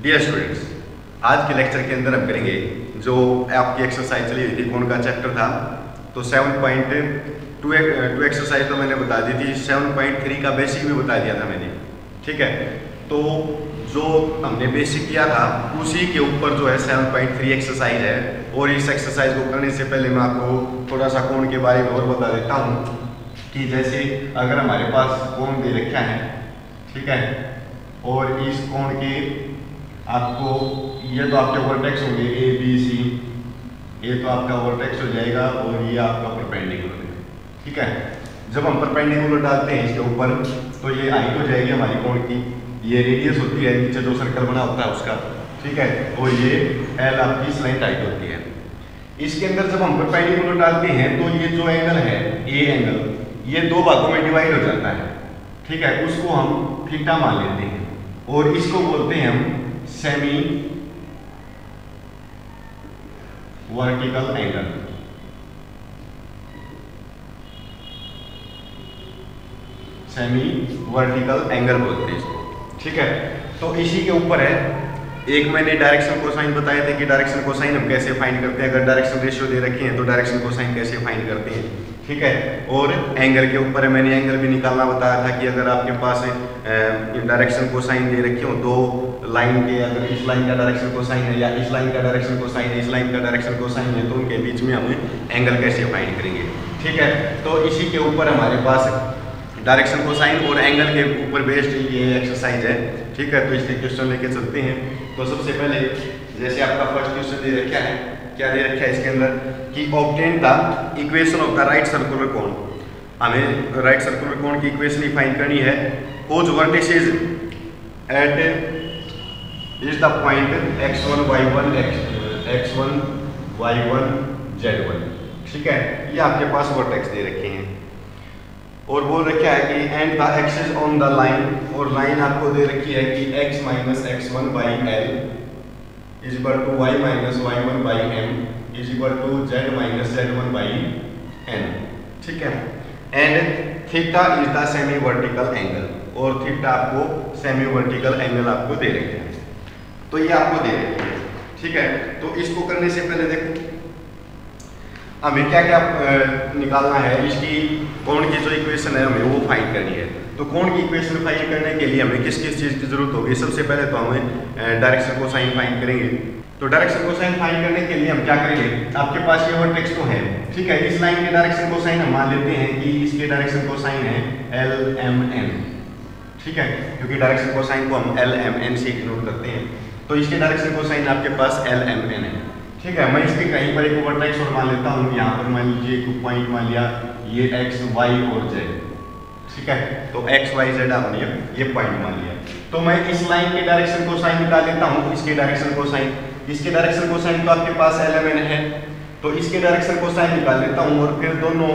Dear students, आज के lecture के अंदर हम करेंगे जो आपकी एक्सरसाइज चली हुई थी, कौन का चैप्टर था। तो 7.2 एक्सरसाइज तो मैंने बता दी थी, 7.3 का बेसिक भी बता दिया था मैंने। ठीक है, तो जो हमने बेसिक किया था उसी के ऊपर जो है 7.3 एक्सरसाइज है। और इस एक्सरसाइज को करने से पहले मैं आपको थोड़ा सा कोण के बारे में और बता देता हूँ कि जैसे अगर हमारे पास कोण दे रखा है, ठीक है, और इस कोण के आपको ये तो आपके वर्टेक्स होंगे ए बी सी, ये तो आपका वर्टेक्स हो जाएगा और ये आपका परपेंडिकुलर है। ठीक है, जब हम परपेंडिकुलर डालते हैं इसके ऊपर तो ये हाइट हो जाएगी हमारी कोण की, ये रेडियस होती है नीचे जो सर्कल बना होता है उसका। ठीक है, और ये एल आपकी स्लैंट हाइट होती है। इसके अंदर जब हम परपेंडिकुलर डालते हैं तो ये जो एंगल है ए एंगल, ये दो भागों में डिवाइड हो जाता है। ठीक है, उसको हम थीटा मान लेते हैं और इसको बोलते हैं हम semi vertical angle. Semi vertical angle बोलते हैं इसको। ठीक है, तो इसी के ऊपर है एक मैंने डायरेक्शन कोसाइन बताए थे कि डायरेक्शन कोसाइन हम कैसे फाइंड करते हैं। अगर डायरेक्शन रेशियो दे रखे हैं तो डायरेक्शन कोसाइन कैसे फाइंड करते हैं। ठीक है, और एंगल के ऊपर मैंने एंगल भी निकालना बताया था कि अगर आपके पास डायरेक्शन कोसाइन दे रखे हो, दो लाइन के, अगर इस लाइन का डायरेक्शन कोसाइन है या इस लाइन का डायरेक्शन कोसाइन है, इस लाइन का डायरेक्शन कोसाइन है, तो उनके बीच में हम एंगल कैसे फाइंड करेंगे। ठीक है, तो इसी के ऊपर हमारे पास डायरेक्शन कोसाइन और एंगल के ऊपर बेस्ड ये एक्सरसाइज है। ठीक है, तो इसके क्वेश्चन लेके चलते हैं। तो सबसे पहले जैसे आपका फर्स्ट क्वेश्चन दे रखा है, क्या दे रखा है इसके अंदर कि obtain the equation of the right circular cone. हमें राइट सर्कुलर कोन की इक्वेशन ही फाइंड करनी है। Cause vertices at is the point x1 y1 x1 y1 z1। ठीक है, ये आपके पास वर्टेक्स दे रखे हैं और बोल रखा है कि and the axis on the line, और लाइन आपको दे रखी है कि x minus x1 by L is equal to y minus y1 by m is equal to z minus z1 by n। ठीक है, and theta is the semi vertical angle, और theta आपको सेमी वर्टिकल एंगल आपको दे रखे हैं। तो ये आपको दे रखे हैं। ठीक है, तो इसको करने से पहले देखो हमें क्या क्या निकालना है। इसकी कोण की जो इक्वेशन है हमें वो फाइंड करनी है। तो कोण की इक्वेशन फाइंड करने के लिए हमें किस किस चीज़ की जरूरत होगी। सबसे पहले तो हमें डायरेक्शन कोसाइन फाइंड करेंगे। तो डायरेक्शन कोसाइन फाइंड करने के लिए हम क्या करेंगे, आपके पास ये वर्टेक्स तो है। ठीक है, इस लाइन के डायरेक्शन कोसाइन हम मान लेते हैं कि इसके डायरेक्शन कोसाइन है एल एम एन। ठीक है, क्योंकि डायरेक्शन कोसाइन को हम एल एम एन से डिनोट करते हैं, तो इसके डायरेक्शन कोसाइन आपके पास एल एम एन है। ठीक है, मैं इसके कहीं पर एक वर्टेक्स और मान लेता हूँ। यहाँ पर मान लीजिए एक पॉइंट मान लिया, ये x y और z। ठीक है, तो x y z आपने ये पॉइंट मान लिया। तो मैं इस लाइन के डायरेक्शन कोसाइन निकाल लेता हूँ, इसके डायरेक्शन कोसाइन। इसके डायरेक्शन कोसाइन तो आपके पास एल एम एन है, तो इसके डायरेक्शन कोसाइन निकाल लेता हूँ और फिर दोनों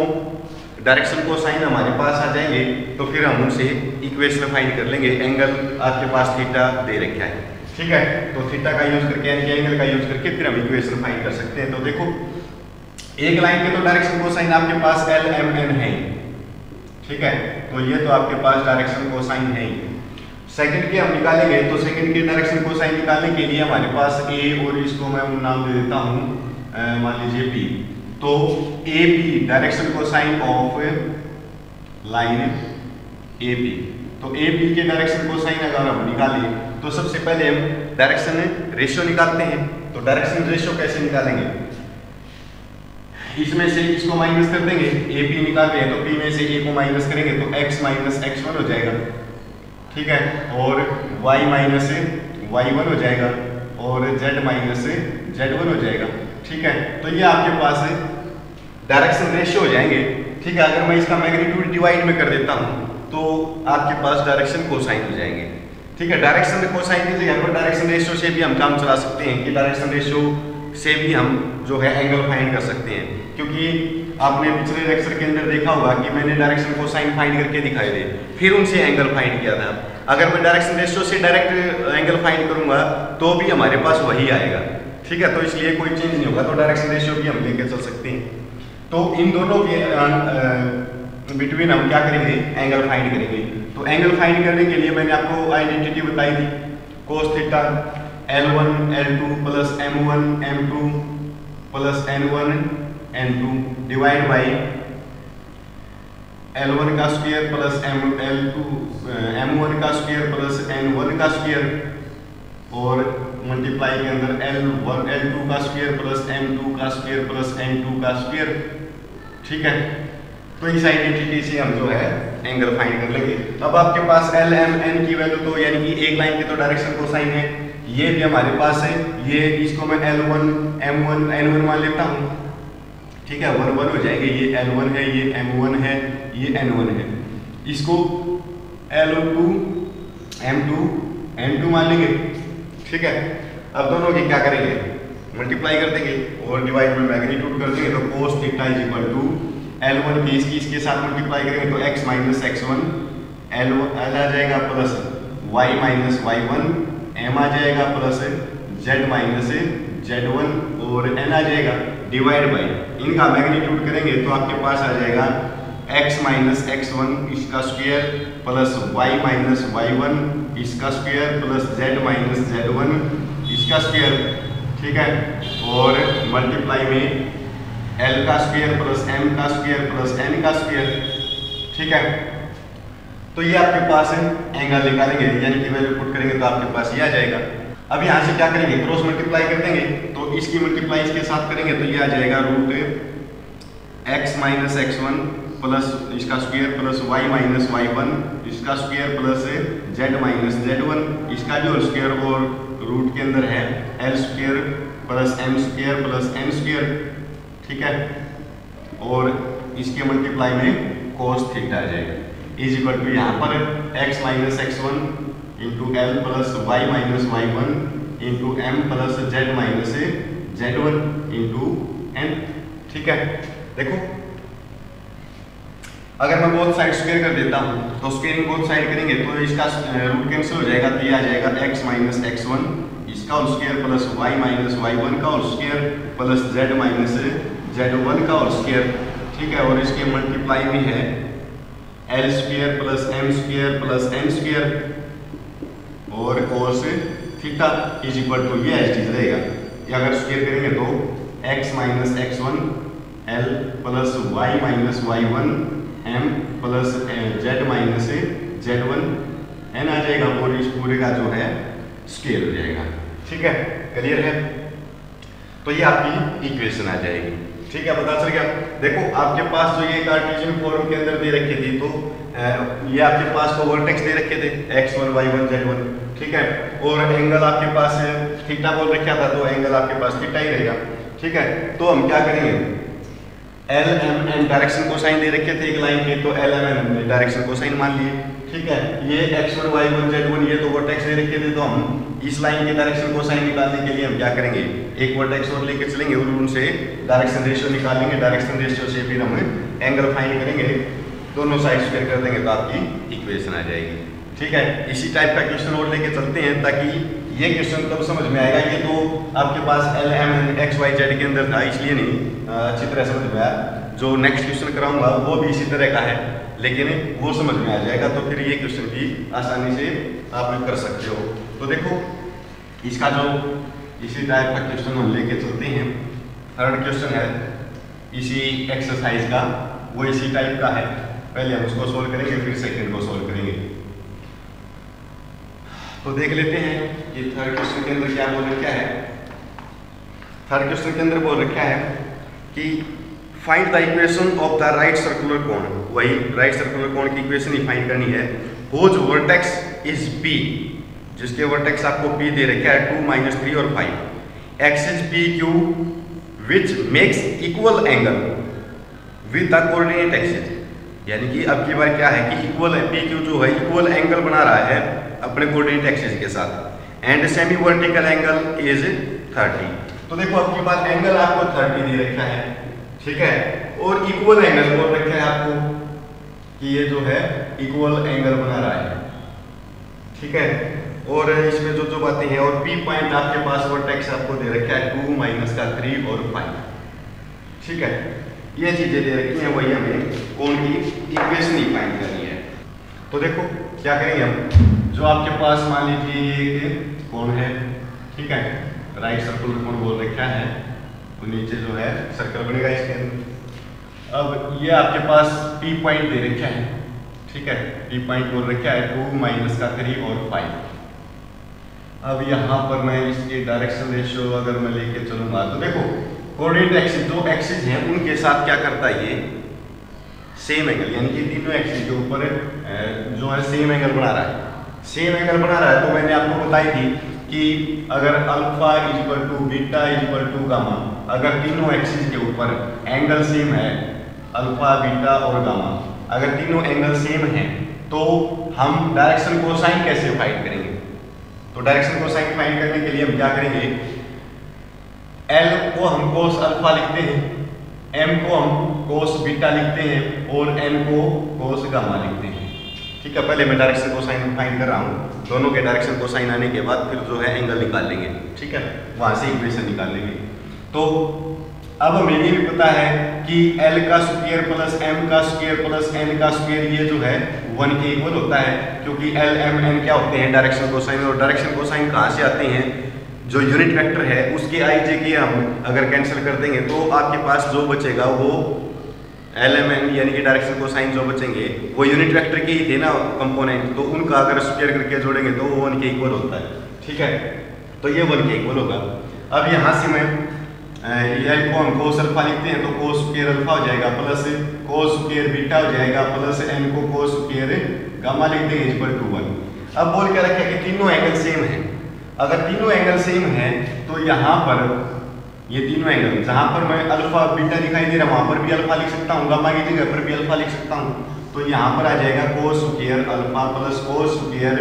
डायरेक्शन कोसाइन हमारे पास आ जाएंगे। तो फिर हम उनसे इक्वेशन फाइंड कर लेंगे। एंगल आपके पास थीटा दे रखा है। ठीक है, तो थीटा का यूज करके यानी एंगल का यूज करके फिर हम इक्वेशन फाइंड कर सकते हैं। तो देखो एक लाइन के तो डायरेक्शन कोसाइन आपके पास एल एम एन है। ठीक है, तो ये तो आपके पास डायरेक्शन कोसाइन है। सेकंड के हम निकालेंगे, तो सेकंड के डायरेक्शन कोसाइन निकालने के लिए हमारे पास ए, और इसको मैं नाम दे देता हूँ मान लीजिए बी। तो A B direction cosine of line A B. तो ए बी के डायरेक्शन कोसाइन अगर हम निकालें तो सबसे पहले हम डायरेक्शन रेशियो निकालते हैं। तो डायरेक्शन रेशियो कैसे निकालेंगे, इसमें से इसको माइनस कर देंगे। ए बी निकाल रहे हैं तो बी में से ए को माइनस करेंगे तो x माइनस x1 हो जाएगा। ठीक है, और y माइनस y1 हो जाएगा और z माइनस z1 हो जाएगा। ठीक है, तो ये आपके पास डायरेक्शन रेशियो हो जाएंगे। ठीक है, अगर मैं इसका मैग्नीट्यूड डिवाइड में कर देता हूँ तो आपके पास डायरेक्शन कोसाइन हो जाएंगे। ठीक है, डायरेक्शन कोसाइन की जगह पर डायरेक्शन रेशियो से भी हम काम चला सकते हैं कि डायरेक्शन रेशियो से भी हम जो है एंगल फाइंड कर सकते हैं। क्योंकि आपने पिछले लेक्चर के अंदर देखा होगा कि मैंने डायरेक्शन कोसाइन फाइंड करके दिखाए थे, फिर उनसे एंगल फाइंड किया था। अगर मैं डायरेक्शन रेशियो से डायरेक्ट एंगल फाइंड करूंगा तो भी हमारे पास वही आएगा। ठीक है, तो इसलिए कोई चेंज नहीं होगा। तो डायरेक्शन रेशियो भी हम लेके चल सकते हैं। तो इन दोनों के बिटवीन हम क्या करेंगे, एंगल फाइंड करेंगे। तो एंगल फाइंड करने के लिए मैंने आपको आइडेंटिटी बताई थी cos theta. L1 L2 plus M1 M2 plus N1 N2 divide by L1 का स्क्वायर प्लस M1 का स्क्वायर प्लस N1 का स्क्वायर और मल्टीप्लाई के अंदर L1 L2 का स्क्वायर प्लस M2 का स्क्वायर प्लस N2 का स्क्वायर। ठीक है, तो इस आइडेंटिटी से हम जो है एंगल फाइंड कर लेंगे। अब आपके पास L M N की वैल्यू तो यानी कि एक लाइन की तो डायरेक्शन कोसाइन है, ये भी हमारे पास है, ये इसको मैं L1 M1 N1 मान लेता हूँ। ठीक है, 1 1 हो जाएंगे, ये L1 है, ये M1 है, ये N1 है, इसको L2 M2 N2 मान लेंगे। ठीक है, अब दोनों की क्या करेंगे, मल्टीप्लाई कर देंगे और डिवाइड में मैग्नीट्यूड कर देंगे, तो cos theta is equal to L1 की इसके साथ मल्टीप्लाई करेंगे तो x माइनस x1 L आ जाएगा plus y minus y1 m आ जाएगा प्लस z माइनस z1 और n आ जाएगा डिवाइड बाई इनका मैग्नीट्यूड करेंगे तो आपके पास आ जाएगा x माइनस x1 इसका square plus y minus y1 इसका square plus z minus z1 इसका स्क्वायर। ठीक है, और मल्टीप्लाई में L का स्क्वायर प्लस M का स्क्वायर प्लस N का स्क्वायर। ठीक है, तो ये आपके पास एंगल निकालेंगे, यानी कि वैल्यू पुट करेंगे तो आपके पास ये आ जाएगा। अब यहाँ से क्या करेंगे, क्रॉस मल्टीप्लाई कर देंगे, तो इसकी मल्टीप्लाई इसके साथ करेंगे तो ये आ जाएगा root x minus x1 plus इसका square plus y minus y1 इसका square plus z minus z1 इसका भी होल स्क्वायर और रूट के अंदर है L square plus M square plus N square. ठीक है, और इसके मल्टीप्लाई में cos थीटा आ जाएगा इज इक्वल टू यहाँ पर x minus x1 into L plus y minus y1 into M plus z minus z1 into N। ठीक है, देखो अगर मैं बोथ साइड स्क्वायर कर देता हूँ तो स्क्वायरिंग बोथ साइड करेंगे तो इसका रूट कैंसिल हो जाएगा, तो ये आ जाएगा x माइनस x1 इसका whole square plus y minus y1 का whole square plus z minus z1 का होल स्क्वायर। ठीक है, और इसके मल्टीप्लाई में है L square plus M square plus N square और cos theta is equal to ये एज इट रहेगा। ये अगर स्क्वायर करेंगे तो x minus x1 L plus y minus y1 M plus z minus z1 n आ जाएगा और इस पूरे का जो है स्क्वायर हो जाएगा। ठीक है, क्लियर है, तो ये आपकी इक्वेशन आ जाएगी। ठीक है, पता चल गया। देखो आपके पास जो ये कार्टेशियन फॉर्म के अंदर दे रखी थी तो ये आपके पास को वर्टेक्स दे रखे थे x1 y1 z1। ठीक है, और एंगल आपके पास थीटा बोल रखा था तो एंगल आपके पास थीटा ही रहेगा। ठीक है, तो हम क्या करेंगे, L M N direction cosine दे रखे थे एक लाइन के, तो L M N direction cosine मान लिए। ठीक है, ये x1 y1 z1 ये तो वर्टेक्स दे रखे थे, तो हम इस लाइन के डायरेक्शन कोसाइन निकालने के लिए हम क्या करेंगे, एक वर्टेक्स और लेके चलेंगे और उनसे डायरेक्शन रेशियो निकालेंगे। डायरेक्शन रेशियो से फिर हम एंगल फाइंड करेंगे, दोनों साइड स्क्वायर कर देंगे तो आपकी इक्वेशन आ जाएगी। ठीक है, इसी टाइप का क्वेश्चन और लेके चलते हैं ताकि ये क्वेश्चन तब समझ में आएगा। ये तो आपके पास L M N x y z के अंदर था इसलिए नहीं अच्छी तरह समझ में आया। जो नेक्स्ट क्वेश्चन कराऊंगा वो भी इसी तरह का है लेकिन वो समझ में आ जाएगा, तो फिर ये क्वेश्चन भी आसानी से आप कर सकते हो। तो देखो इसका जो इसी टाइप का क्वेश्चन हम लेके चलते हैं। थर्ड क्वेश्चन है इसी एक्सरसाइज का, वो इसी टाइप का है। पहले हम उसको सोल्व करेंगे फिर सेकंड को सोल्व करेंगे। तो देख लेते हैं कि थर्ड क्वेश्चन के अंदर क्या बोल रखा है। थर्ड क्वेश्चन के अंदर बोल रखा है कि find the equation of the right circular cone. वही राइट सर्कुलर कोन की इक्वेशन ही फाइंड करनी है। हुज वर्टेक्स इज P, जिसके वर्टेक्स आपको P दे रखा है 2 -3 और 5, axis PQ which makes equal angle with the coordinate axis. यानी कि अब की बार क्या है कि इक्वल PQ जो है इक्वल एंगल बना रहा है अपने कोऑर्डिनेट एक्सिस के साथ, and semi vertical angle is 30। तो देखो अब की बार एंगल आपको 30 दे रखा है। ठीक है, और इक्वल एंगल बोल रखा है आपको कि ये जो है इक्वल एंगल बना रहा है। ठीक है, और इसमें जो जो बातें हैं और P पॉइंट आपके पास वर्टेक्स आपको दे रखा है 2 -3 और 5। ठीक है, ये चीजें दे रखी हैं, वही हमें कोण की इक्वेशन ही फाइंड करनी है। तो देखो क्या करेंगे हम, जो आपके पास मान लीजिए एक कोण है, ठीक है, राइट सर्कुलर कोन बोल रखा है, तो नीचे जो है सर्कल बनेगा इसके अंदर। अब ये आपके पास P पॉइंट दे रखा है, ठीक है, P पॉइंट बोल रखा है 2 माइनस का 3 और 5। अब यहाँ पर मैं इसके डायरेक्शन रेशियो अगर मैं लेके चलूंगा तो देखो कोऑर्डिनेट एक्सिस, जो एक्सिस हैं उनके साथ क्या करता है ये सेम एंगल, यानी कि तीनों एक्सिस के ऊपर जो है सेम एंगल बना रहा है, सेम एंगल बना रहा है। तो मैंने आपको बताई थी कि अगर alpha is equal to beta is equal to gamma, अगर तीनों एक्सिस के ऊपर एंगल सेम है, अल्फा बीटा और गामा, अगर तीनों एंगल सेम हैं तो हम डायरेक्शन कोसाइन कैसे फाइंड करेंगे? तो डायरेक्शन कोसाइन फाइंड करने के लिए हम क्या करेंगे, L को हम कोस अल्फा लिखते हैं, M को हम कोस बीटा लिखते हैं और N को कोस गामा लिखते हैं। ठीक है, पहले मैं डायरेक्शन कोसाइन फाइंड कर रहा हूँ, दोनों के डायरेक्शन कोसाइन आने के बाद फिर जो है एंगल निकाल लेंगे। ठीक है, वहां से इक्वेशन निकाल लेंगे। तो अब हमें ये भी पता है कि L का स्क्वायर प्लस M का स्क्वायर प्लस N का स्क्वायर ये जो है 1 के इक्वल होता है, क्योंकि L M N क्या होते हैं डायरेक्शन कोसाइन, और डायरेक्शन कोसाइन कहाँ से आते हैं, जो यूनिट वेक्टर है उसके आई जे के हम अगर कैंसिल कर देंगे तो आपके पास जो बचेगा वो L M N यानी कि डायरेक्शन कोसाइन जो बचेंगे वो यूनिट वेक्टर के ही थे ना कंपोनेंट, तो उनका अगर स्क्वायर करके जोड़ेंगे तो वो 1 के इक्वल होता है। ठीक है, तो ये 1 के इक्वल होगा। अब यहाँ से मैं L को हम कोस अल्फा लिखते हैं तो कोस स्क्वायर अल्फा हो जाएगा प्लस कोस स्क्वायर बीटा हो जाएगा प्लस N को कोस स्क्वायर गामा लिख देंगे इक्वल टू 1। अब बोल क्या रखा है कि तीनों एंगल सेम है, अगर तीनों एंगल सेम है तो यहाँ पर ये तीनों एंगल जहाँ पर मैं अल्फा बीटा दिखाई दे रहा है वहाँ पर भी अल्फा लिख सकता हूँ, गामा की जगह पर भी अल्फा लिख सकता हूँ, तो यहाँ पर आ जाएगा cos square alpha plus cos square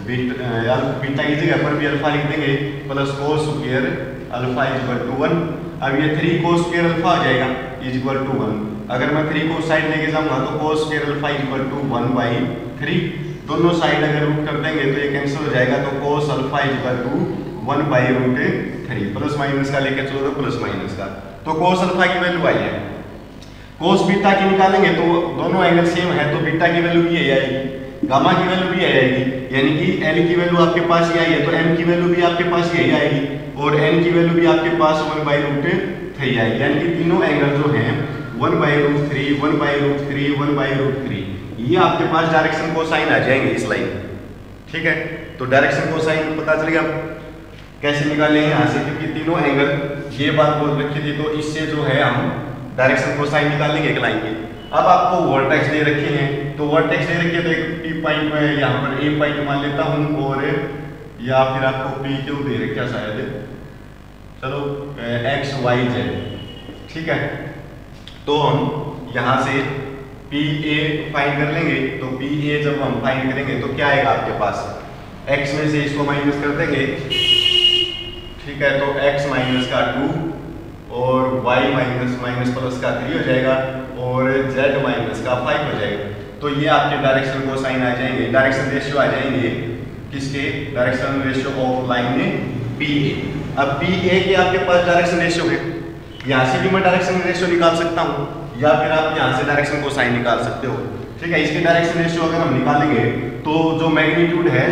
beta की जगह पर भी अल्फा लिख देंगे plus cos square alpha is equal to 1। अब ये 3 कोस स्क्वायर अल्फा हो जाएगा इज इक्वल टू 1। अगर मैं 3 को साइड लेके जाऊंगा तो cos square alpha is equal to 1/3, दोनों साइड अगर रूट कर देंगे तो ये कैंसिल हो जाएगा, तो cos alpha is equal to 1/√3, plus minus का लेके चलो तो प्लस माइनस का, तो कोस अल्फा की वैल्यू आई है। कोस बीटा की निकालेंगे तो दोनों एंगल सेम है तो बीटा की वैल्यू भी यही आएगी, गामा की वैल्यू भी यही आएगी, यानी कि L की वैल्यू आपके पास ये आई है तो M की वैल्यू भी आपके पास यही आएगी और N की वैल्यू भी आपके पास 1/√3 आएगी, यानी कि तीनों एंगल जो हैं 1/√3 1/√3 1/√3 ये आपके पास डायरेक्शन कोसाइन आ जाएंगे इस लाइन। ठीक है, तो डायरेक्शन कोसाइन पता चल गया कैसे निकालें यहाँ से, क्योंकि तीनों एंगल ये बात बोल रखी थी तो इससे जो है हम डायरेक्शन कोसाइन निकालेंगे एक लाइन की। अब आपको वर्टेक्स दे रखे हैं, तो वर्टेक्स दे रखे तो एक P पॉइंट में यहाँ पर A पॉइंट मान लेता हूँ और या फिर आपको PQ दे रखा शायद, चलो X Y Z। ठीक है, तो हम यहाँ से PA फाइंड कर लेंगे, तो PA जब हम फाइंड करेंगे तो क्या आएगा आपके पास, X में से इसको माइनस कर देंगे। ठीक है, तो X माइनस का 2 और Y माइनस प्लस का 3 हो जाएगा और Z माइनस का 5 हो जाएगा, तो ये आपके डायरेक्शन कोसाइन आ जाएंगे, डायरेक्शन रेशियो आ जाएंगे किसके, direction ratio of line PA। अब PA के आपके पास डायरेक्शन रेशियो है, यहाँ से भी मैं डायरेक्शन रेशियो निकाल सकता हूँ या फिर आप यहाँ से डायरेक्शन कोसाइन निकाल सकते हो। ठीक है, इसके डायरेक्शन रेशियो अगर हम निकालेंगे तो जो मैग्नीट्यूड है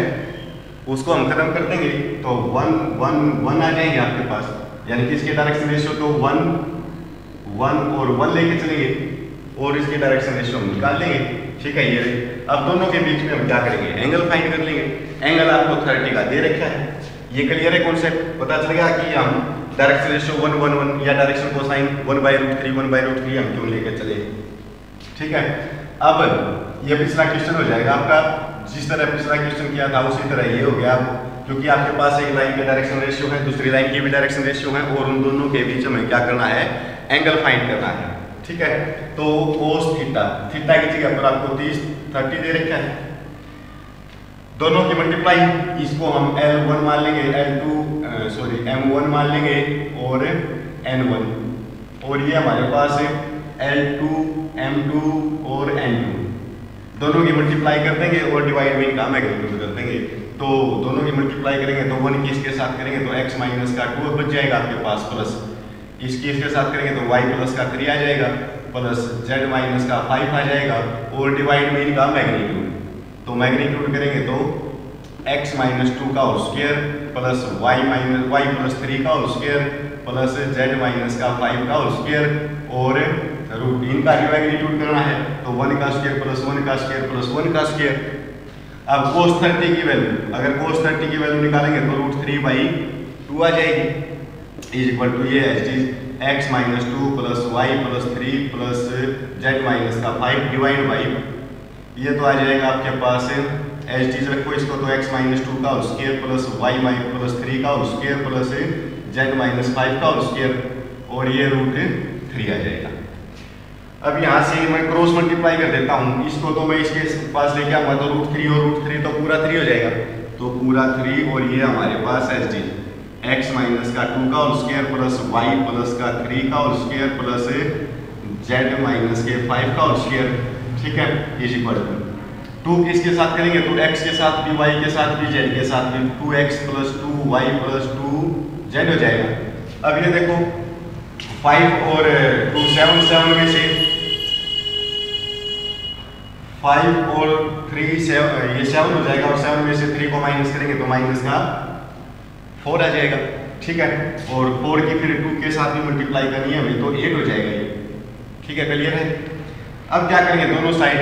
उसको हम खत्म कर देंगे तो 1 1 1 आ जाएंगे आपके पास, यानी कि इसके डायरेक्शन रेशियो तो 1 1 और 1 लेके चलेंगे और इसके डायरेक्शन रेशियो हम निकाल लेंगे। ठीक है, ये अब दोनों के बीच में हम क्या करेंगे, एंगल फाइंड कर लेंगे। एंगल आपको 30 का दे रखा है, ये क्लियर है कॉन्सेप्ट, पता चल गया कि हम डायरेक्शन रेशियो 1 1 1 या डायरेक्शन कोसाइन 1/√3 1/√3 हम क्यों लेकर चले। ठीक है, अब ये पिछला क्वेश्चन हो जाएगा आपका, जिस तरह पिछला क्वेश्चन किया था उसी तरह ये हो गया, क्योंकि आपके पास एक लाइन के डायरेक्शन रेशियो है, दूसरी लाइन की भी डायरेक्शन रेशियो है और उन दोनों के बीच में क्या करना है, एंगल फाइंड करना है। ठीक है, तो कोस थीटा, थीटा की जगह पर आपको 30 दे रखा है, दोनों की मल्टीप्लाई, इसको हम L1 मान लेंगे, M1 मान लेंगे और N1, और ये हमारे पास L2 M2 और N2, दोनों की मल्टीप्लाई कर देंगे और डिवाइड में इनका मैग्नीट्यूड कर देंगे, तो दोनों की मल्टीप्लाई करेंगे तो 1 की इसके साथ करेंगे तो x माइनस का 2 बच जाएगा आपके पास, प्लस इसकी इसके साथ करेंगे तो y प्लस का 3 आ जाएगा, प्लस z माइनस का 5 आ जाएगा और डिवाइड में इनका मैग्नीट्यूड, तो मैग्नीट्यूड करेंगे तो x माइनस 2 का whole square plus Y plus 3 का whole square plus Z minus का 5 का होल स्क्वायर और रूट, इनका मैग्नीट्यूड करना है तो 1 का स्क्वायर प्लस 1 का स्क्वायर प्लस 1 का स्क्वायर। अब cos 30 की वैल्यू, अगर cos 30 की वैल्यू निकालेंगे तो √3/2 आ जाएगी इज इक्वल टू ये x minus 2 plus Y plus 3 plus Z minus का 5 डिवाइड बाई ये तो आ जाएगा आपके पास एच डी रखो इसको तो x माइनस 2 का whole square plus Y plus 3 का whole square plus Z minus 5 का होल स्क्वायर और ये √3 आ जाएगा। अब यहाँ से मैं क्रॉस मल्टीप्लाई कर देता हूँ, इसको तो मैं इसके पास लेके आऊँगा तो √3 और √3 तो पूरा 3 हो जाएगा, तो पूरा 3 और ये हमारे पास एच डी x माइनस का 2 का whole square plus Y plus का 3 का whole square plus Z minus के 5 का होल स्क्वायर, ठीक है, इज इक्वल टू 2 किसके साथ करेंगे तो x के साथ भी y के साथ भी z के साथ भी 2x plus 2y plus 2z हो जाएगा। अब ये देखो 5 और 2 7 में से 5 और 3 7 ये 7 हो जाएगा और 7 में से 3 को माइनस करेंगे तो माइनस का 4 आ जाएगा, ठीक है, और 4 की फिर 2 के साथ भी मल्टीप्लाई करनी है हमें तो 8 हो जाएगा ये, ठीक है, क्लियर है। अब क्या करेंगे दोनों साइड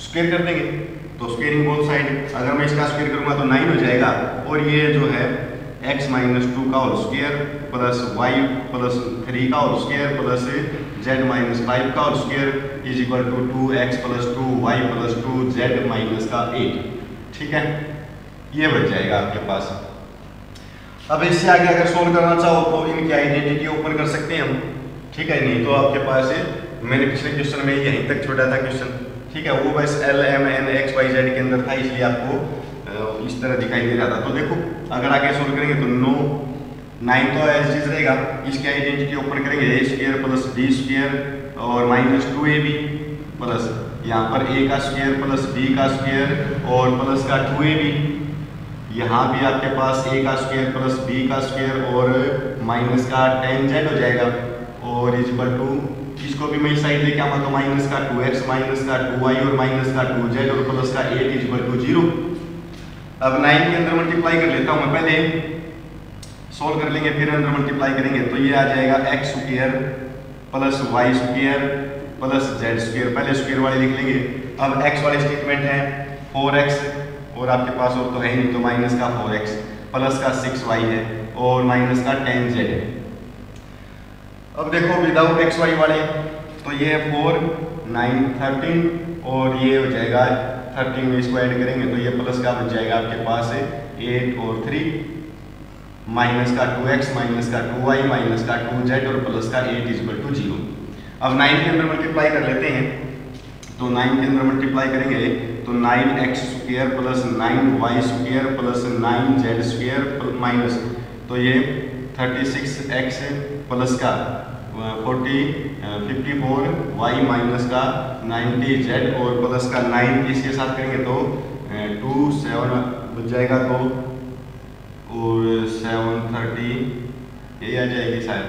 स्क्वायर कर देंगे तो स्क्वायरिंग बोथ साइड, अगर मैं इसका स्क्वायर करूंगा तो 9 हो जाएगा और ये जो है x माइनस 2 का whole square plus y plus 3 का whole square plus z minus 5 का whole square is equal to 2x plus 2y plus 2z minus का 8, ठीक है, ये बच जाएगा आपके पास। अब इससे आगे अगर सोल्व करना चाहो तो इनकी आइडेंटिटी ओपन कर सकते हैं हम, ठीक है, नहीं तो आपके पास मैंने पिछले क्वेश्चन में यहीं तक छोड़ा था क्वेश्चन, ठीक है, वो बस L M N X Y Z के अंदर था इसलिए आपको इस तरह दिखाई दे रहा था। तो देखो अगर आगे सोल्व करेंगे तो 9 तो एज इट इज रहेगा, इसकी आइडेंटिटी ओपन करेंगे a square plus b square और माइनस 2ab प्लस यहाँ पर a का स्क्वायर प्लस b का स्क्वायर और प्लस का 2ab, यहाँ भी आपके पास a का स्क्वायर प्लस b का स्क्वायर और माइनस का 10z हो जाएगा और इज इक्वल टू इसको भी मैं इस साइड लेके आऊंगा तो माइनस का 2x माइनस का 2y और माइनस का 2z और प्लस का 8 इज इक्वल टू 0। अब 9 के अंदर मल्टीप्लाई कर लेता हूँ मैं, पहले सोल्व कर लेंगे फिर अंदर मल्टीप्लाई करेंगे तो ये आ जाएगा x square plus y square plus z square, पहले स्क्वायर वाले लिख लेंगे। अब x वाले स्टेटमेंट है 4x और आपके पास और तो है नहीं तो माइनस का 4x प्लस का 6y है और माइनस का 10z है। अब देखो विदाउट एक्स वाई वाले तो ये 4 9 13 और ये हो जाएगा 13 में इसको ऐड करेंगे तो ये प्लस का बच जाएगा आपके पास 8 और 3 माइनस का 2x माइनस का 2y माइनस का 2z और प्लस का 8 इज इक्वल टू 0। अब 9 के अंदर मल्टीप्लाई कर लेते हैं तो 9 के अंदर मल्टीप्लाई करेंगे तो 9x square plus 9y square plus 9z square minus तो ये 36x प्लस का 54y माइनस का 90z और प्लस का 9 इसके साथ करेंगे तो 2 7 बच जाएगा तो और 7 30 ये आ जाएगी शायद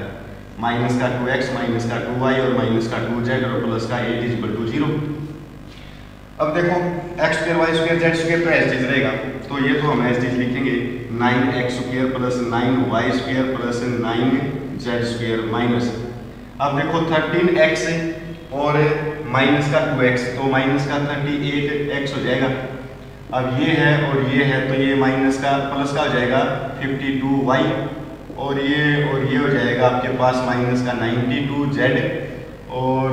माइनस का 2x माइनस का 2y और माइनस का 2z और प्लस का 8 इज इक्वल टू 0। अब देखो x square y square z square तो एज इज रहेगा तो ये तो हम एज इज लिखेंगे 9x square plus 9y square plus 9z square minus, अब देखो 13x और माइनस का 2x तो माइनस का 38x हो जाएगा। अब ये है और ये तो ये माइनस का प्लस का हो जाएगा 52y और ये हो जाएगा आपके पास माइनस का 92z और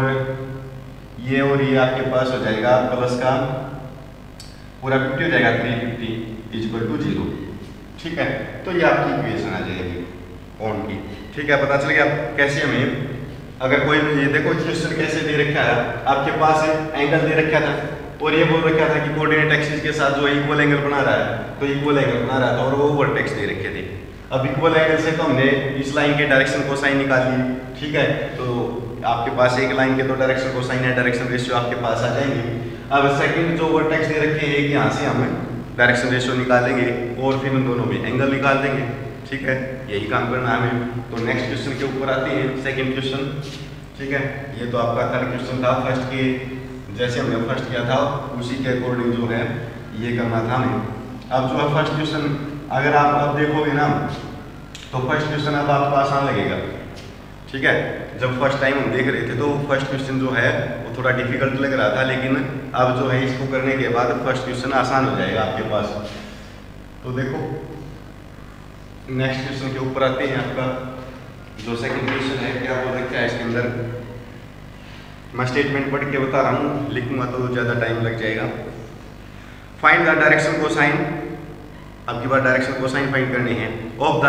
ये आपके पास हो जाएगा प्लस का पूरा 50 हो जाएगा 350 इज इक्वल टू 0, ठीक है, तो ये आपकी इक्वेशन आ जाएगी कौन की, ठीक है, पता चल गया कैसे हमें अगर कोई ये देखो क्वेश्चन कैसे दे रखा है आपके पास एंगल दे रखा था और ये बोल रखा था कि कोऑर्डिनेट एक्सिस के साथ जो इक्वल एंगल बना रहा है तो इक्वल एंगल बना रहा था और वो वर्टेक्स दे रखे थे। अब इक्वल एंगल से तो हमने इस लाइन के डायरेक्शन कोसाइन निकाल ली, ठीक है, तो आपके पास एक लाइन के तो डायरेक्शन कोसाइन है डायरेक्शन रेशियो आपके पास आ जाएंगे। अब सेकंड जो वर्टेक्स दे रखे हैं यहाँ से हम डायरेक्शन रेशियो निकालेंगे और फिर उन दोनों में एंगल निकाल देंगे, ठीक है, यही काम करना है हमें। तो नेक्स्ट क्वेश्चन के ऊपर आते हैं, सेकंड क्वेश्चन, ठीक है, ये तो आपका थर्ड क्वेश्चन था। फर्स्ट के जैसे हमने फर्स्ट किया था उसी के अकॉर्डिंग जो है ये करना था हमें। अब जो है फर्स्ट क्वेश्चन अगर आप अब देखोगे ना तो फर्स्ट क्वेश्चन अब आपको आसान लगेगा, ठीक है। जब फर्स्ट टाइम हम देख रहे थे तो फर्स्ट क्वेश्चन जो है वो थोड़ा डिफिकल्ट लग रहा था, लेकिन अब जो है इसको करने के बाद फर्स्ट क्वेश्चन आसान हो जाएगा आपके पास। तो देखो नेक्स्ट क्वेश्चन के ऊपर आते हैं। आपका जो सेकंड क्वेश्चन है क्या बोल रखा है इसके अंदर, मैं स्टेटमेंट पढ़ के बता रहा हूँ, लिखूंगा तो ज़्यादा टाइम लग जाएगा। फाइंड द डायरेक्शन कोसाइन, अब की बार डायरेक्शन कोसाइन फाइंड करनी है ऑफ द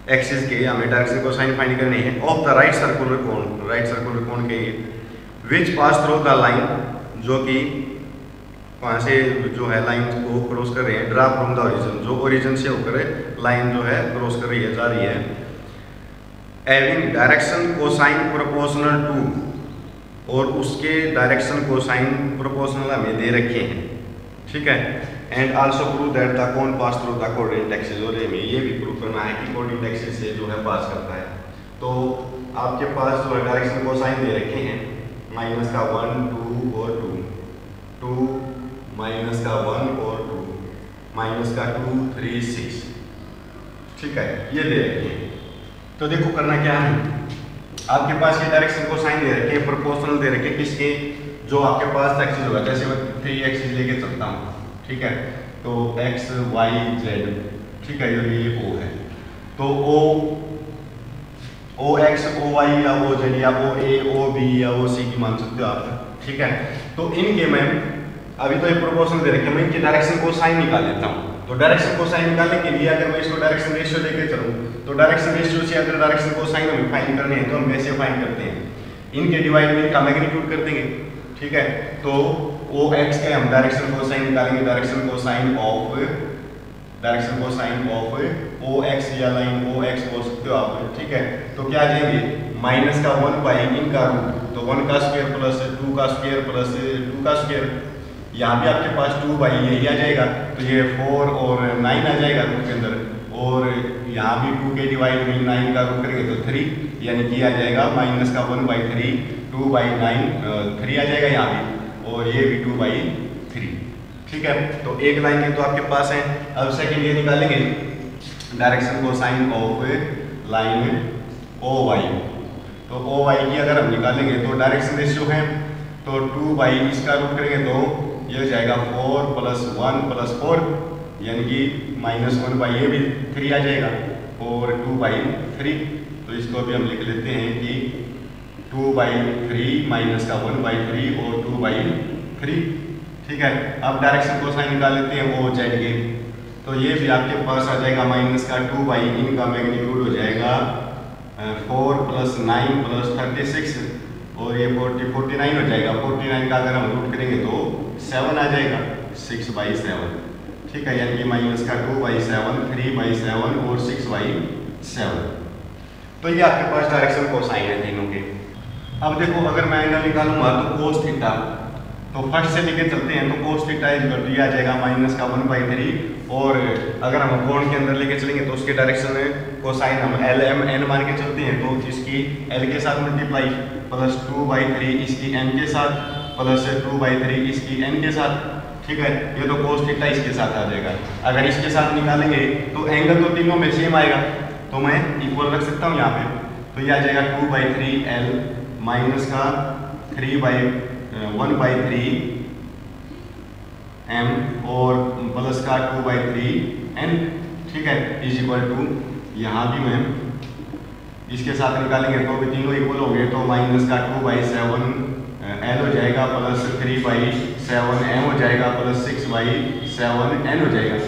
एक्सिस के, हमें डायरेक्शन कोसाइन फाइंड करनी है of the right circular cone के विच पास थ्रू द लाइन, जो कि वहाँ से जो है लाइन को क्रॉस कर रहे हैं, ड्रा फ्रॉम द ओरिजिन, जो ओरिजिन से होकर लाइन जो है क्रॉस कर रही है, जा रही है। Having direction cosine proportional to, और उसके डायरेक्शन कोसाइन प्रोपोर्शनल हमें दे रखे हैं, ठीक है। And also prove that the cone pass through the coordinate axis, और हमें ये भी प्रूव करना है कि कोऑर्डिनेट एक्सिस से जो है पास करता है। तो आपके पास जो है डायरेक्शन कोसाइन दे रखे हैं, माइनस का 1 2 और 2 माइनस का 1 और 2 माइनस का 2 3 6, ठीक है, ये दे रखे हैं। तो देखो करना क्या है, आपके पास ये डायरेक्शन कोसाइन दे रखे हैं, प्रोपोर्शनल दे रखे हैं किसके, जो आपके पास एक्सिस होगा, जैसे मैं 3 एक्सिस लेके चलता हूँ, ठीक है। तो x y z, ठीक है, ये O है, तो O x O y या O z या O a O b या O c की मान सकते हो आप, ठीक है। तो इनके मैं अभी तो एक प्रोपोर्शन दे रखे, मैं इनकी डायरेक्शन कोसाइन निकाल लेता हूँ। तो डायरेक्शन कोसाइन निकालने के लिए अगर मैं इसको डायरेक्शन रेशियो लेके चलूँ, तो डायरेक्शन रेशियो से अगर डायरेक्शन कोसाइन हमें फाइंड करने हैं तो हम कैसे फाइंड करते हैं, इनके डिवाइड में इनका मैग्नीट्यूड कर देंगे, ठीक है। तो ओ एक्स के हम डायरेक्शन कोसाइन निकालेंगे, direction cosine of O X या लाइन ओ एक्स बोल सकते हो आप, ठीक है। तो क्या आ जाएंगे, माइनस का 1 बाई इनका रूट, तो 1 का स्क्वायर प्लस 2 का स्क्वायर प्लस 2 का स्क्वायर, यहाँ भी आपके पास 2 बाई यही आ जाएगा, तो ये 4 और 9 आ जाएगा रूट के अंदर, और यहाँ भी 2 के डिवाइड में 9 का रूट करेंगे तो 3, यानी कि आ जाएगा माइनस का 1 बाई 3 2 बाई 9 3 आ जाएगा यहाँ भी, और ये भी 2 बाई 3, ठीक है। तो एक लाइन के तो आपके पास है। अब सेकंड ये निकालेंगे direction cosine of line O Y, तो ओ वाई की अगर हम निकालेंगे तो डायरेक्शन रेशियो है, तो 2 बाई इसका रूट करेंगे तो ये हो जाएगा 4 प्लस 1 प्लस 4, यानी कि माइनस 1 बाई ये भी 3 आ जाएगा, और 2 बाई 3, तो इसको भी हम लिख लेते हैं कि 2 बाई 3 माइनस का 1 बाई 3 और 2 बाई 3, ठीक है। अब डायरेक्शन कोसाइन निकाल लेते हैं ओ जेड के, तो ये भी आपके पास आ जाएगा माइनस का 2 बाई इनका मैग्नीट्यूड हो जाएगा 4 प्लस 9 प्लस 36, और ये 49 हो जाएगा। 49 का अगर हम रूट करेंगे तो 7 आ जाएगा, 6 बाई 7, ठीक है, यानी कि माइनस का 2 बाई 7 3 बाई 7 और 6 बाई 7। तो ये आपके पास डायरेक्शन कोसाइन है तीनों के। अब देखो अगर मैं एंगल निकालूंगा तो कोस थीटा, तो फर्स्ट से लेके चलते हैं, तो cos theta is equal to आ जाएगा माइनस का 1 बाई 3, और अगर हम कोण के अंदर लेके चलेंगे तो उसके डायरेक्शन में कोसाइन हम एल एम एन मान के चलते हैं, तो इसकी एल के साथ मल्टीप्लाई प्लस 2 बाई 3 इसकी एन के साथ प्लस 2 बाई 3 इसकी एन के साथ, ठीक है। ये तो कोस थीटा इसके साथ आ जाएगा। अगर इसके साथ निकालेंगे तो एंगल तो तीनों में सेम आएगा, तो मैं इक्वल रख सकता हूँ यहाँ पे, तो ये आ जाएगा 2 बाई 3 एल माइनस का 1 बाई 3 एम और प्लस का 2 बाई 3 एन, ठीक है, इज इक्वल टू, यहाँ भी मैं इसके साथ निकालेंगे तो भी तीनों इक्वल हो गए, तो माइनस का 2 बाई 7 एल हो जाएगा प्लस 3 बाई 7 एम हो जाएगा प्लस 6 बाई 7 एन हो जाएगा,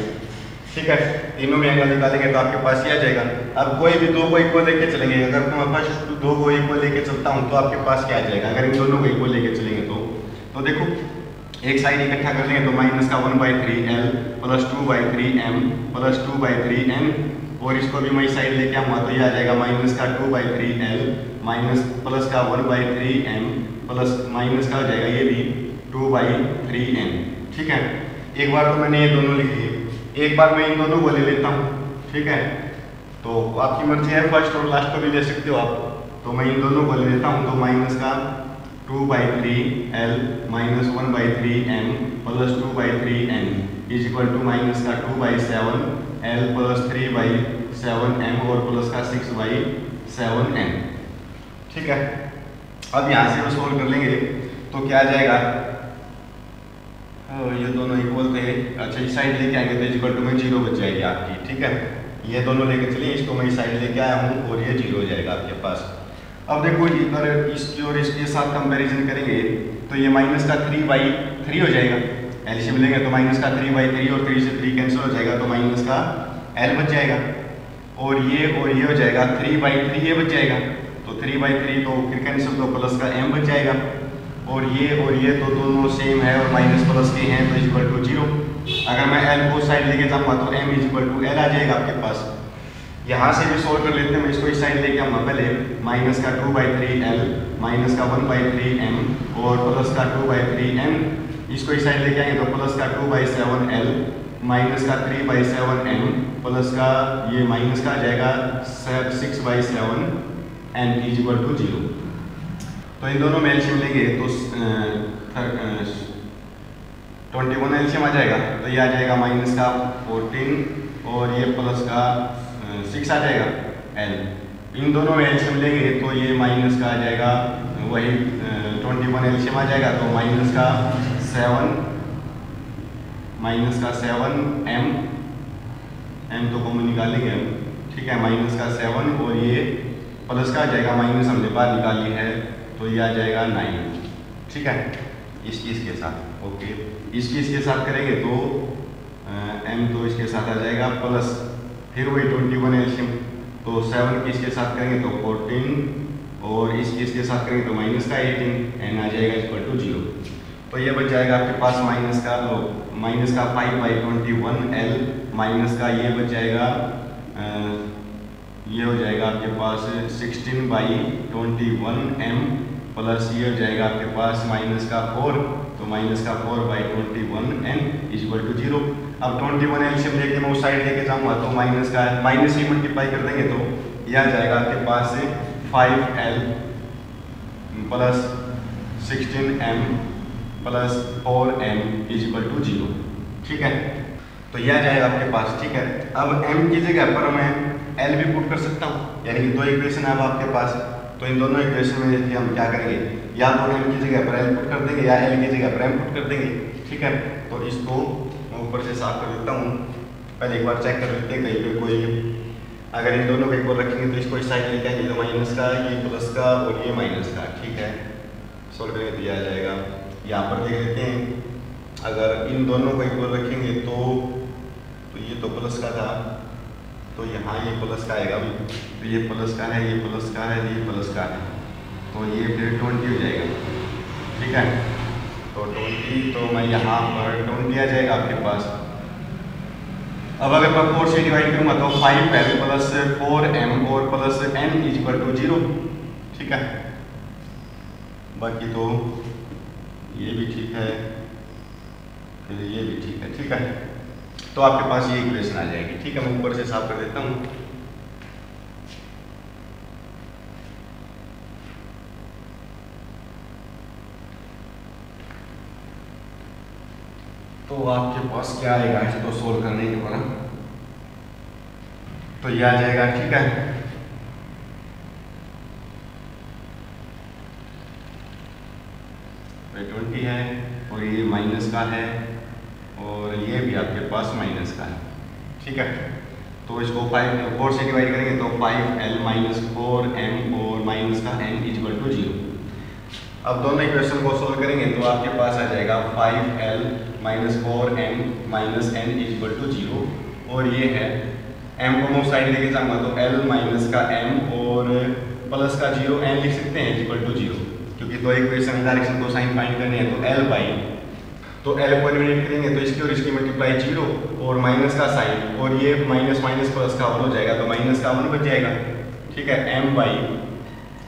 ठीक है। तीनों में एंगल निकालेंगे तो आपके पास ये आ जाएगा। अब कोई भी दो को इक्वल लेके चलेंगे, अगर मैं फर्स्ट दो को इक्वल लेके चलता हूँ तो आपके पास क्या आ जाएगा, अगर इन दोनों को इक्वल लेके चलेंगे तो देखो एक साइड इकट्ठा कर लेंगे तो माइनस का 1 by 3 L plus 2 by 3 M plus 2 by 3 N, और इसको भी मैं साइड लेके आऊँगा तो ये आ जाएगा माइनस का 2 बाई 3 एल माइनस प्लस का 1 बाई 3 एम प्लस माइनस का हो जाएगा ये भी 2 बाई 3 एन, ठीक है। एक बार तो मैंने ये दोनों लिख दिए, एक बार मैं इन दोनों को ले लेता हूँ, ठीक है। तो आपकी मर्जी है, फर्स्ट और लास्ट को भी ले सकते हो आप, तो मैं इन दोनों को ले लेता हूँ, तो माइनस का 2 by 3 L minus 1 by 3 M plus 2 by 3 N, is equal to minus का 2/7 L प्लस 3/7M और प्लस का 6/7N। ठीक है, अब यहाँ से हम सोल्व कर लेंगे तो क्या आ जाएगा, ये दोनों इक्वल थे। अच्छा, इस साइड लेके आएंगे तो इक्वल टू में 0 बच जाएगी आपकी। ठीक है, ये दोनों लेके चलिए, इसको मैं इस साइड लेके आया हूँ और ये 0 हो जाएगा आपके पास। अब देखो अगर इसकी और इसके साथ कंपैरिजन करेंगे तो ये माइनस का 3/3 हो जाएगा। एलसीएम लेंगे तो माइनस का 3/3 और 3 से 3 कैंसिल हो जाएगा तो माइनस का L बच जाएगा और ये हो जाएगा 3/3 ये बच जाएगा तो 3/3 तो फिर कैंसिल तो प्लस का M बच जाएगा और ये तो दोनों सेम है और माइनस प्लस के हैं तो इक्वल टू 0। अगर मैं L को साइड लेके जाऊंगा तो M इक्वल टू L आ जाएगा आपके पास। यहाँ से भी सोल्व कर लेते हैं, मैं इसको इस साइड लेके आऊँगा पहले, माइनस का 2/3L माइनस का 1/3M और प्लस का 2/3M। इसको इस साइड लेके आएंगे तो प्लस का 2/7L माइनस का 3/7M प्लस का ये माइनस का आ जाएगा 6/7N इज इक्वल टू 0। तो इन दोनों में एलसीएम लेंगे तो 21 एलसीएम आ जाएगा तो ये आ जाएगा माइनस का 14 और ये प्लस का 6 आ जाएगा L। इन दोनों में एलसीएम लेंगे तो ये माइनस का आ जाएगा वही 21 एलसीएम आ जाएगा तो माइनस का 7M तो कॉमन निकालेंगे हम। ठीक है, माइनस का 7 और ये प्लस का आ जाएगा, माइनस हमने बाहर निकाली है तो ये आ जाएगा 9। ठीक है, इसके साथ ओके, इसके साथ करेंगे तो M तो इसके साथ आ जाएगा प्लस फिर वही 21 एलसीएम तो 7 इसके साथ करेंगे तो 14 और इसके साथ करेंगे तो माइनस का 18 N आ जाएगा इक्वल टू 0। तो ये बच जाएगा आपके पास माइनस का 5/21L माइनस का ये बच जाएगा ये हो जाएगा आपके पास 16/21M प्लस ये हो जाएगा आपके पास माइनस का 4 तो माइनस का 4/21N इज इक्वल टू 0। अब 21 एलसीएम लेके मैं उस साइड लेके जाऊंगा तो माइनस ही मल्टीप्लाई कर देंगे तो यह आ जाएगा आपके पास 5L plus 16M plus 4M is equal to 0। ठीक है, तो यह आ जाएगा आपके पास। ठीक है, अब M की जगह पर मैं L भी पुट कर सकता हूँ, यानी कि दो इक्वेशन है अब आपके पास। तो इन दोनों इक्वेशन में देखिए हम क्या करेंगे, या तो M की जगह पर L पुट कर देंगे या L की जगह पर M पुट कर देंगे। ठीक है, तो इसको मैं ऊपर से साफ कर देता हूँ, पहले एक बार चेक कर लेते हैं कहीं पे कोई, अगर इन दोनों को एक बार रखेंगे तो इसको इस साइड लेके आएंगे तो माइनस का ये प्लस का और ये माइनस का। ठीक है, सोल्व करेंगे तो ये आ जाएगा। यहाँ पर देख लेते हैं, अगर इन दोनों को एक बार रखेंगे तो ये तो प्लस का था तो यहाँ ये प्लस का आएगा भी, तो ये प्लस का है, ये प्लस का है, ये प्लस का है तो ये फिर 20 हो जाएगा। ठीक है, तो 20 तो मैं यहाँ पर 20 आ जाएगा आपके पास। अब अगर मैं 4 से डिवाइड करूँगा तो 5L प्लस 4M और plus N is equal to 0। ठीक है, बाकी तो ये भी ठीक है, फिर ये भी ठीक है। ठीक है, तो आपके पास ये इक्वेशन आ जाएगी। ठीक है, मैं ऊपर से साफ कर देता हूँ। तो आपके पास क्या आएगा इसको सोल्व करने के बाद, तो ये आ जाएगा। ठीक है, ये 20 है और ये माइनस का है और ये भी आपके पास माइनस का है। ठीक है, तो इसको 4 से डिवाइड करेंगे तो 5L माइनस 4M और माइनस का N इज इक्वल टू 0। अब दोनों इक्वेशन को सोल्व करेंगे तो आपके पास आ जाएगा 5L minus 4M minus N is equal to 0 और ये है M को मैं साइड लेके जाऊंगा तो L माइनस का M और प्लस का 0 N लिख सकते हैं इक्वल टू 0, क्योंकि दो इक्वेशन डायरेक्शन को साइन फाइंड करनी है तो L बाई, तो L को एलिमिनेट करेंगे तो इसकी और इसकी मल्टीप्लाई 0 और माइनस का साइन और ये माइनस माइनस प्लस का 1 हो जाएगा तो माइनस का 1 बच जाएगा। ठीक है, M बाई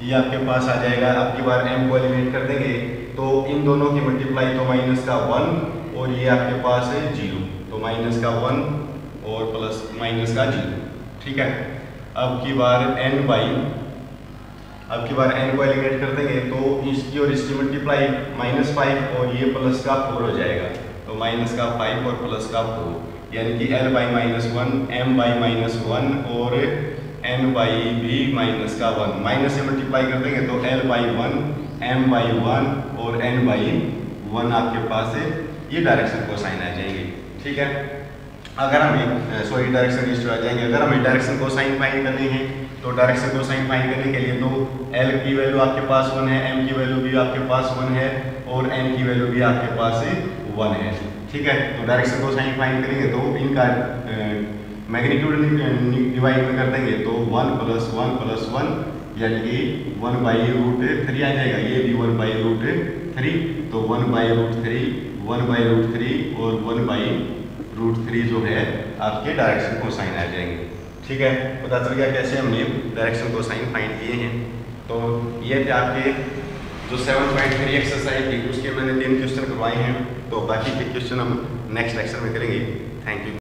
ये आपके पास आ जाएगा। अब की बार M को एलिमिनेट कर देंगे तो इन दोनों की मल्टीप्लाई तो माइनस का 1 और ये आपके पास है 0 तो माइनस का 1 और प्लस माइनस का 0। ठीक है, अब की बार N बाई, अब की बार N को एलिमिनेट कर देंगे तो इसकी और इसकी मल्टीप्लाई -5 और ये प्लस का 4 हो जाएगा तो तो माइनस का 5 और प्लस का 4, यानी कि l बाई -1 m बाई -1 और n बाई भी माइनस का 1, माइनस से मल्टीप्लाई कर देंगे तो l बाई 1 m बाई 1 और n बाई 1 आपके पास ये डायरेक्शन कोसाइन आ जाएंगे। ठीक है, अगर हमें सॉरी डायरेक्शन रेशियो आ जाएंगे। अगर हमें डायरेक्शन कोसाइन फाइंड करनी है तो डायरेक्शन कोसाइन फाइंड करने के लिए तो l की वैल्यू आपके पास 1 है, m की वैल्यू भी आपके पास 1 है और n की वैल्यू भी आपके पास 1 है। ठीक है, तो डायरेक्शन कोसाइन फाइंड करेंगे तो इनका मैग्नीट्यूड डिवाइड में कर देंगे तो 1 + 1 + 1 यानी कि 1/√3 आ जाएगा। ये भी 1/√3, तो 1/√3, 1/√3 और 1/√3 जो है आपके डायरेक्शन कोसाइन आ जाएंगे। ठीक है, पता चल गया कैसे हमने डायरेक्शन कोसाइन फाइंड किए हैं। तो ये थे आपके जो 7.3 एक्सरसाइज थी, उसके मैंने 3 क्वेश्चन करवाए हैं। तो बाकी के क्वेश्चन हम नेक्स्ट लेक्चर में करेंगे। Thank you.